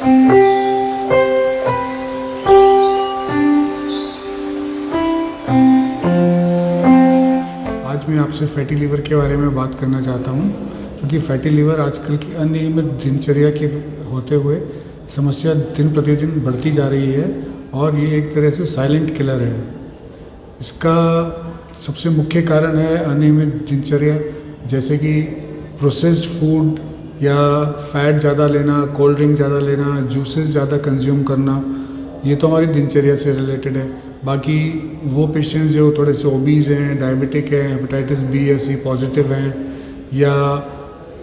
आज मैं आपसे फैटी लीवर के बारे में बात करना चाहता हूँ, क्योंकि फैटी लीवर आजकल की अनियमित दिनचर्या के होते हुए समस्या दिन प्रतिदिन बढ़ती जा रही है और ये एक तरह से साइलेंट किलर है। इसका सबसे मुख्य कारण है अनियमित दिनचर्या, जैसे कि प्रोसेस्ड फूड या फैट ज़्यादा लेना, कोल्ड ड्रिंक ज़्यादा लेना, जूसेस ज़्यादा कंज्यूम करना। ये तो हमारी दिनचर्या से रिलेटेड है। बाकी वो पेशेंट्स जो थोड़े से ओबीज हैं, डायबिटिक हैं, हेपेटाइटिस बी या सी पॉजिटिव हैं, या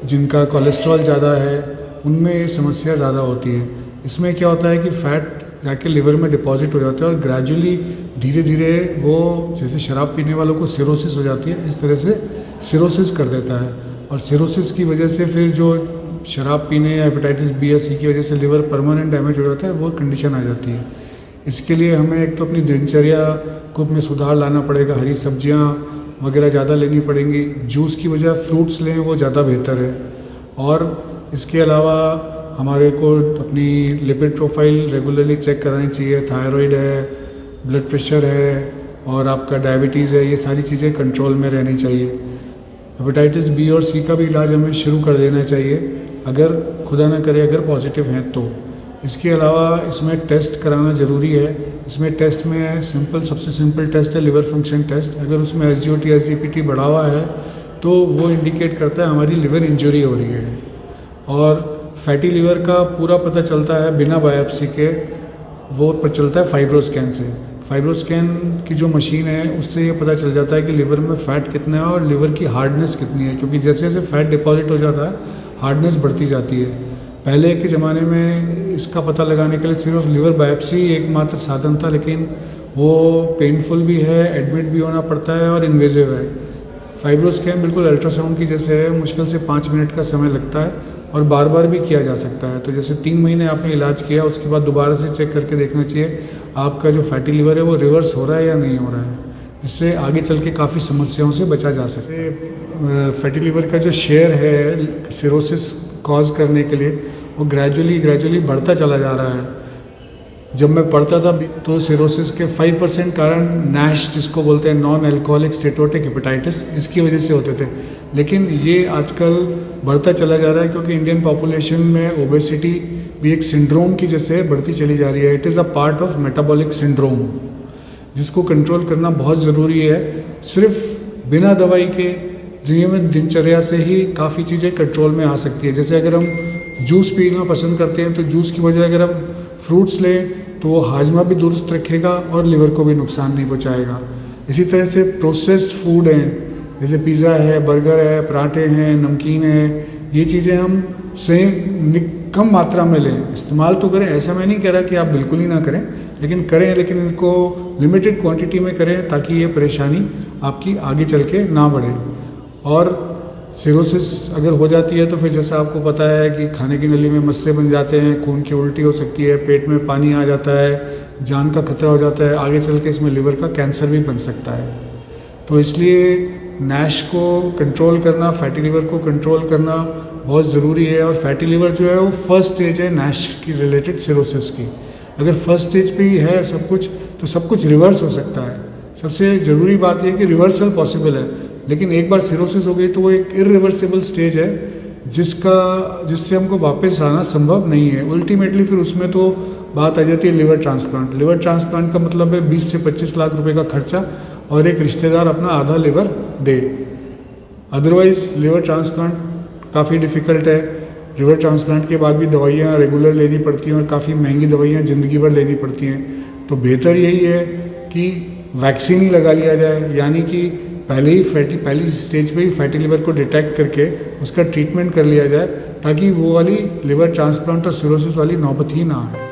जिनका कोलेस्ट्रॉल ज़्यादा है, उनमें ये समस्या ज़्यादा होती है। इसमें क्या होता है कि फ़ैट जाके लिवर में डिपॉजिट हो जाता है और ग्रेजुअली धीरे धीरे वो, जैसे शराब पीने वालों को सिरोसिस हो जाती है, इस तरह से सिरोसिस कर देता है। और सिरोसिस की वजह से फिर जो शराब पीने या हेपेटाइटिस बी या सी की वजह से लिवर परमानेंट डैमेज हो जाता है, वो कंडीशन आ जाती है। इसके लिए हमें एक तो अपनी दिनचर्या को में सुधार लाना पड़ेगा, हरी सब्जियां वगैरह ज़्यादा लेनी पड़ेंगी, जूस की बजाय फ्रूट्स लें, वो ज़्यादा बेहतर है। और इसके अलावा हमारे को अपनी लिपिड प्रोफाइल रेगुलरली चेक करानी चाहिए। थायराइड है, ब्लड प्रेशर है और आपका डायबिटीज़ है, ये सारी चीज़ें कंट्रोल में रहनी चाहिए। हेपेटाइटिस बी और सी का भी इलाज हमें शुरू कर देना चाहिए, अगर खुदा ना करे अगर पॉजिटिव हैं तो। इसके अलावा इसमें टेस्ट कराना ज़रूरी है। इसमें टेस्ट में सबसे सिंपल टेस्ट है लिवर फंक्शन टेस्ट। अगर उसमें SGOT SGPT बढ़ा हुआ है तो वो इंडिकेट करता है हमारी लिवर इंजरी हो रही है। और फैटी लिवर का पूरा पता चलता है बिना बायोप्सी के, वो पता चलता है फाइब्रोस्कैन से। फाइब्रोस्कैन की जो मशीन है उससे ये पता चल जाता है कि लिवर में फ़ैट कितना है और लिवर की हार्डनेस कितनी है, क्योंकि जैसे जैसे फ़ैट डिपॉजिट हो जाता है हार्डनेस बढ़ती जाती है। पहले के ज़माने में इसका पता लगाने के लिए सिर्फ लिवर बायोप्सी एकमात्र साधन था, लेकिन वो पेनफुल भी है, एडमिट भी होना पड़ता है और इन्वेजिव है। फाइब्रोस्कैन बिल्कुल अल्ट्रासाउंड की जैसे है, मुश्किल से 5 मिनट का समय लगता है और बार बार भी किया जा सकता है। तो जैसे 3 महीने आपने इलाज किया, उसके बाद दोबारा से चेक करके देखना चाहिए आपका जो फैटी लिवर है वो रिवर्स हो रहा है या नहीं हो रहा है। इससे आगे चल के काफ़ी समस्याओं से बचा जा सकता है। फैटी लिवर का जो शेयर है सिरोसिस कॉज करने के लिए, वो ग्रेजुअली बढ़ता चला जा रहा है। जब मैं पढ़ता था तो सिरोसिस के 5% कारण नैश, जिसको बोलते हैं नॉन अल्कोहलिक स्टेटोटिक हेपेटाइटिस, इसकी वजह से होते थे। लेकिन ये आजकल बढ़ता चला जा रहा है, क्योंकि इंडियन पॉपुलेशन में ओबेसिटी भी एक सिंड्रोम की जैसे बढ़ती चली जा रही है। It is a part of metabolic syndrome, जिसको कंट्रोल करना बहुत ज़रूरी है। सिर्फ बिना दवाई के नियमित दिनचर्या से ही काफ़ी चीज़ें कंट्रोल में आ सकती है। जैसे अगर हम जूस पीना पसंद करते हैं तो जूस की बजाय अगर हम फ्रूट्स लें तो वो हाजमा भी दुरुस्त रखेगा और लिवर को भी नुकसान नहीं पहुंचाएगा। इसी तरह से प्रोसेस्ड फूड हैं, जैसे पिज़्ज़ा है, बर्गर है, पराठे हैं, नमकीन है, ये चीज़ें हम कम मात्रा में लें। इस्तेमाल तो करें, ऐसा मैं नहीं कह रहा कि आप बिल्कुल ही ना करें, लेकिन करें, लेकिन इनको लिमिटेड क्वांटिटी में करें, ताकि ये परेशानी आपकी आगे चल के ना बढ़े। और सिरोसिस अगर हो जाती है तो फिर जैसा आपको पता है कि खाने की नली में मस्से बन जाते हैं, खून की उल्टी हो सकती है, पेट में पानी आ जाता है, जान का खतरा हो जाता है, आगे चल के इसमें लिवर का कैंसर भी बन सकता है। तो इसलिए नैश को कंट्रोल करना, फैटी लिवर को कंट्रोल करना बहुत ज़रूरी है। और फैटी लिवर जो है वो फर्स्ट स्टेज है नैश की रिलेटेड सिरोसिस की। अगर फर्स्ट स्टेज पे ही है सब कुछ, तो सब कुछ रिवर्स हो सकता है। सबसे ज़रूरी बात यह कि रिवर्सल पॉसिबल है, लेकिन एक बार सिरोसिस हो गई तो वो एक इरिवर्सिबल स्टेज है जिससे हमको वापस आना संभव नहीं है। अल्टीमेटली फिर उसमें तो बात आ जाती है लिवर ट्रांसप्लांट। लिवर ट्रांसप्लांट का मतलब है 20 से 25 लाख रुपए का खर्चा और एक रिश्तेदार अपना आधा लिवर दे। अदरवाइज लिवर ट्रांसप्लांट काफ़ी डिफ़िकल्ट है। लिवर ट्रांसप्लांट के बाद भी दवाइयाँ रेगुलर लेनी पड़ती हैं और काफ़ी महंगी दवाइयाँ ज़िंदगी भर लेनी पड़ती हैं। तो बेहतर यही है कि वैक्सीन ही लगा लिया जाए, यानी कि पहली स्टेज पे ही फैटी लिवर को डिटेक्ट करके उसका ट्रीटमेंट कर लिया जाए, ताकि वो वाली लिवर ट्रांसप्लांट और सिरोसिस वाली नौबत ही ना आए।